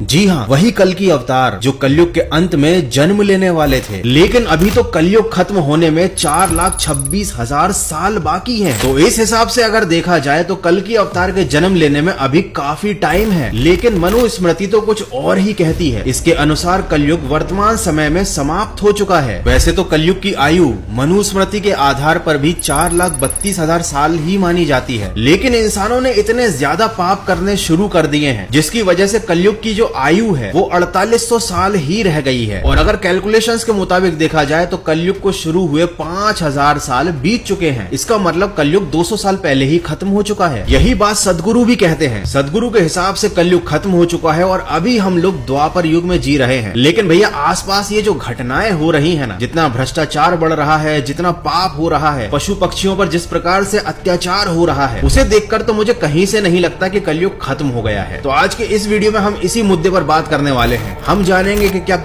जी हाँ, वही कल की अवतार जो कलयुग के अंत में जन्म लेने वाले थे। लेकिन अभी तो कलयुग खत्म होने में 4,26,000 साल बाकी है। तो इस हिसाब से अगर देखा जाए तो कल की अवतार के जन्म लेने में अभी काफी टाइम है। लेकिन मनुस्मृति तो कुछ और ही कहती है। इसके अनुसार कलयुग वर्तमान समय में समाप्त हो चुका है। वैसे तो कलयुग की आयु मनुस्मृति के आधार पर भी 4,32,000 साल ही मानी जाती है। लेकिन इंसानों ने इतने ज्यादा पाप करने शुरू कर दिए हैं जिसकी वजह से कलयुग की जो आयु है वो 4800 साल ही रह गई है। और अगर कैलकुलेशंस के मुताबिक देखा जाए तो कलयुग को शुरू हुए 5000 साल बीत चुके हैं। इसका मतलब कलयुग 200 साल पहले ही खत्म हो चुका है। यही बात सदगुरु भी कहते हैं। सदगुरु के हिसाब से कलयुग खत्म हो चुका है और अभी हम लोग द्वापर युग में जी रहे हैं। लेकिन भैया आसपास ये जो घटनाएं हो रही है ना, जितना भ्रष्टाचार बढ़ रहा है, जितना पाप हो रहा है, पशु पक्षियों पर जिस प्रकार से अत्याचार हो रहा है, उसे देखकर तो मुझे कहीं से नहीं लगता कि कलयुग खत्म हो गया है। तो आज के इस वीडियो में हम इसी मुद्दे पर बात करने वाले हैं। हम जानेंगे कि क्या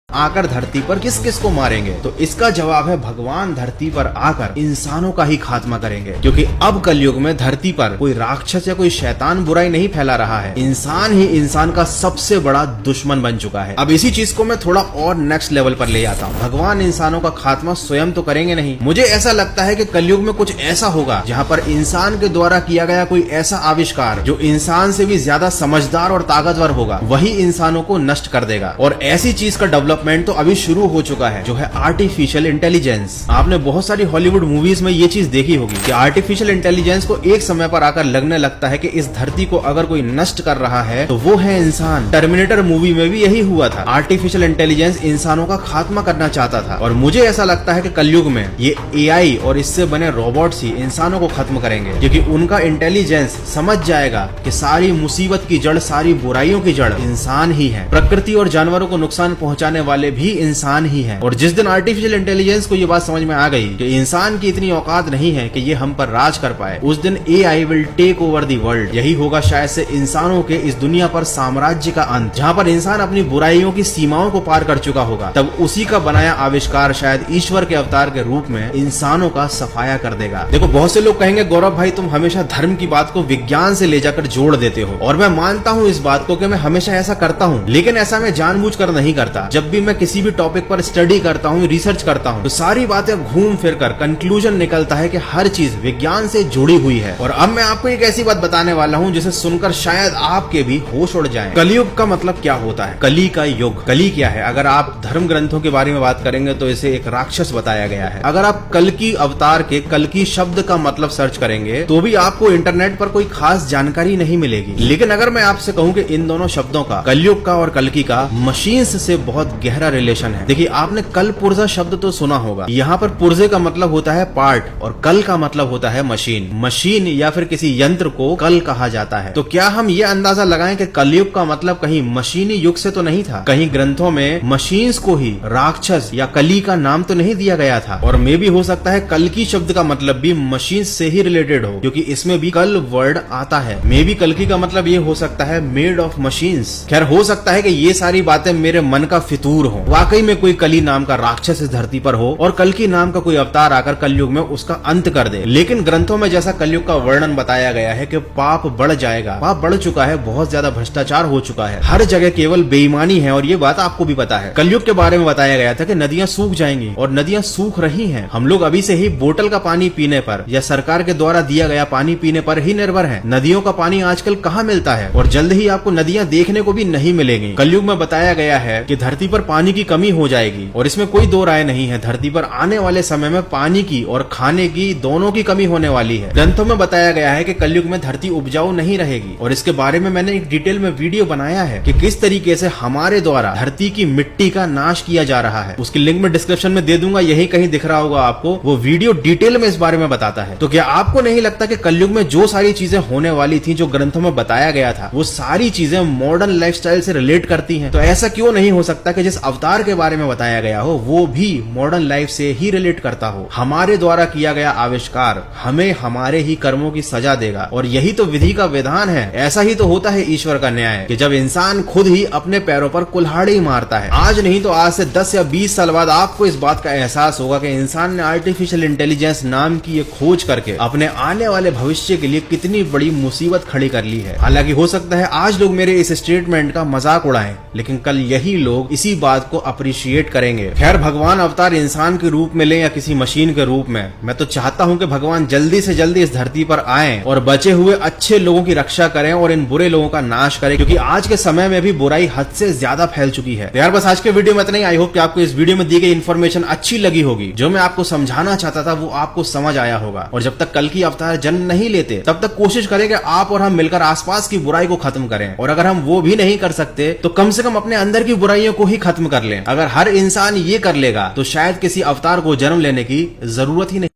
आकर धरती पर किस किस को मारेंगे। तो इसका जवाब है भगवान धरती पर आकर इंसानों का ही खात्मा करेंगे। क्योंकि अब कलयुग में धरती पर कोई राक्षस या कोई शैतान बुराई नहीं फैला रहा है। इंसान ही इंसान का सबसे बड़ा दुश्मन बन चुका है। अब इसी चीज को मैं थोड़ा और नेक्स्ट लेवल पर ले आता हूँ। भगवान इंसानों का खात्मा स्वयं तो करेंगे नहीं। मुझे ऐसा लगता है कि कलयुग में कुछ ऐसा होगा जहाँ पर इंसान के द्वारा किया गया कोई ऐसा आविष्कार जो इंसान से भी ज्यादा समझदार और ताकतवर होगा, वही इंसानों को नष्ट कर देगा। और ऐसी चीज का डेवलपमेंट तो अभी शुरू हो चुका है, जो है आर्टिफिशियल इंटेलिजेंस। आपने बहुत सारी हॉलीवुड मूवीज में ये चीज देखी होगी कि आर्टिफिशियल इंटेलिजेंस को एक समय पर आकर लगने लगता है कि इस धरती को अगर कोई नष्ट कर रहा है तो वो है इंसान। टर्मिनेटर मूवी में भी यही हुआ था। आर्टिफिशियल इंटेलिजेंस इंसानों का खात्मा करना चाहता था। और मुझे ऐसा लगता है कि कलयुग में ये एआई और इससे बने रोबोट्स ही इंसानों को खत्म करेंगे। क्योंकि उनका इंटेलिजेंस समझ जाएगा कि सारी मुसीबत की जड़, सारी बुराइयों की जड़ इंसान ही है। प्रकृति और जानवरों को नुकसान पहुंचाने वाले भी इंसान ही हैं। और जिस दिन आर्टिफिशियल इंटेलिजेंस को ये बात समझ में आ गई कि इंसान की इतनी औकात नहीं है कि ये हम पर राज कर पाए, उस दिन AI will take over the world. यही होगा शायद से इंसानों के इस दुनिया पर साम्राज्य का अंत। जहाँ पर इंसान अपनी बुराइयों की सीमाओं को पार कर चुका होगा, तब उसी का बनाया आविष्कार शायद ईश्वर के अवतार के रूप में इंसानों का सफाया कर देगा। देखो, बहुत से लोग कहेंगे गौरव भाई तुम हमेशा धर्म की बात को विज्ञान से ले जाकर जोड़ देते हो। और मैं मानता हूँ इस बात को कि मैं हमेशा ऐसा करता हूँ, लेकिन ऐसा मैं जानबूझकर नहीं करता। जब भी मैं किसी भी टॉपिक पर स्टडी करता हूँ, रिसर्च करता हूँ, तो सारी बातें घूम फिर कर कंक्लूजन निकलता है कि हर चीज विज्ञान से जुड़ी हुई है। और अब मैं आपको एक ऐसी बात बताने वाला हूँ जिसे सुनकर शायद आपके भी होश उड़ जाए। कलयुग का मतलब क्या होता है? कली का युग। कली क्या है? अगर आप धर्म ग्रंथों के बारे में बात करेंगे तो इसे एक राक्षस बताया गया है। अगर आप कल की अवतार के कल की शब्द का मतलब सर्च करेंगे तो भी आपको इंटरनेट पर कोई खास जानकारी नहीं मिलेगी। लेकिन अगर मैं आपसे कहूँ कि इन दोनों शब्दों का, कलयुग का और कल्कि का, मशीन्स से बहुत गहरा रिलेशन है। देखिए, आपने कल पुर्जा शब्द तो सुना होगा। यहाँ पर पुर्जे का मतलब होता है पार्ट और कल का मतलब होता है मशीन। मशीन या फिर किसी यंत्र को कल कहा जाता है। तो क्या हम ये अंदाजा लगाएं कि कलयुग का मतलब कहीं मशीनी युग से तो नहीं था? कहीं ग्रंथों में मशीन्स को ही राक्षस या कली का नाम तो नहीं दिया गया था? और मे भी हो सकता है कल्कि शब्द का मतलब भी मशीन से ही रिलेटेड हो, क्योंकि इसमें भी कल वर्ड आता है। मे भी कल्कि का मतलब ये हो सकता है मेड ऑफ मशीन्स। खैर, हो सकता है कि ये सारी बातें मेरे मन का फितूर हो। वाकई में कोई कली नाम का राक्षस इस धरती पर हो और कल्कि नाम का कोई अवतार आकर कलयुग में उसका अंत कर दे। लेकिन ग्रंथों में जैसा कलयुग का वर्णन बताया गया है कि पाप बढ़ जाएगा, पाप बढ़ चुका है, बहुत ज्यादा भ्रष्टाचार हो चुका है, हर जगह केवल बेईमानी है। और ये बात आपको भी पता है। कलयुग के बारे में बताया गया था कि नदियां सूख जाएंगी और नदियां सूख रही हैं। हम लोग अभी से ही बोतल का पानी पीने पर या सरकार के द्वारा दिया गया पानी पीने पर ही निर्भर हैं। नदियों का पानी आजकल कहाँ मिलता है और जल्द ही आपको नदियां देखने को भी नहीं मिलेंगी। कलयुग में बताया गया है कि धरती पर पानी की कमी हो जाएगी और इसमें कोई दो राय नहीं है। धरती पर आने वाले समय में पानी की और खाने की दोनों की कमी होने वाली है। ग्रंथों में बताया गया है कि कलयुग में धरती उपजाऊ नहीं रहेगी और इसके बारे में मैंने एक डिटेल में वीडियो बनाया है कि किस तरीके से हमारे द्वारा धरती की मिट्टी का नाश किया जा रहा है। उसकी लिंक मैं डिस्क्रिप्शन में दे दूंगा, यही कहीं दिख रहा होगा आपको। वो वीडियो डिटेल में इस बारे में बताता है। तो क्या आपको नहीं लगता कि कलयुग में जो सारी चीजें होने वाली थी, जो ग्रंथों में बताया गया था, वो सारी चीजें मॉडर्न लाइफस्टाइल से रिलेट करती हैं? तो ऐसा क्यों नहीं हो सकता कि जिस जिस अवतार के बारे में बताया गया हो वो भी मॉडर्न लाइफ से ही रिलेट करता हो। हमारे द्वारा किया गया आविष्कार हमें हमारे ही कर्मों की सजा देगा और यही तो विधि का विधान है। ऐसा ही तो होता है ईश्वर का न्याय कि जब इंसान खुद ही अपने पैरों पर कुल्हाड़ी मारता है। आज नहीं तो आज से 10 या 20 साल बाद आपको इस बात का एहसास होगा कि इंसान ने आर्टिफिशियल इंटेलिजेंस नाम की ये खोज करके अपने आने वाले भविष्य के लिए कितनी बड़ी मुसीबत खड़ी कर ली है। हालांकि हो सकता है आज लोग मेरे इस स्टेटमेंट का मजाक उड़ाएं, लेकिन कल यही लोग इसी बात को अप्रिशिएट करेंगे। खैर, भगवान अवतार इंसान के रूप में ले या किसी मशीन के रूप में, मैं तो चाहता हूं कि भगवान जल्दी से जल्दी इस धरती पर आएं और बचे हुए अच्छे लोगों की रक्षा करें और इन बुरे लोगों का नाश करें, क्योंकि आज के समय में भी बुराई हद से ज्यादा फैल चुकी है। यार बस आज के वीडियो में इतना ही। आई होप कि आपको इस वीडियो में दी गई इन्फॉर्मेशन अच्छी लगी होगी। जो मैं आपको समझाना चाहता था वो आपको समझ आया होगा। और जब तक कल की अवतार जन्म नहीं लेते तब तक कोशिश करें कि आप और हम मिलकर आसपास की बुराई को खत्म करें। और अगर हम वो भी नहीं कर सकते तो कम से कम अपने अंदर की बुराइयों को ही खत्म कर लें। अगर हर इंसान ये कर लेगा तो शायद किसी अवतार को जन्म लेने की जरूरत ही नहीं।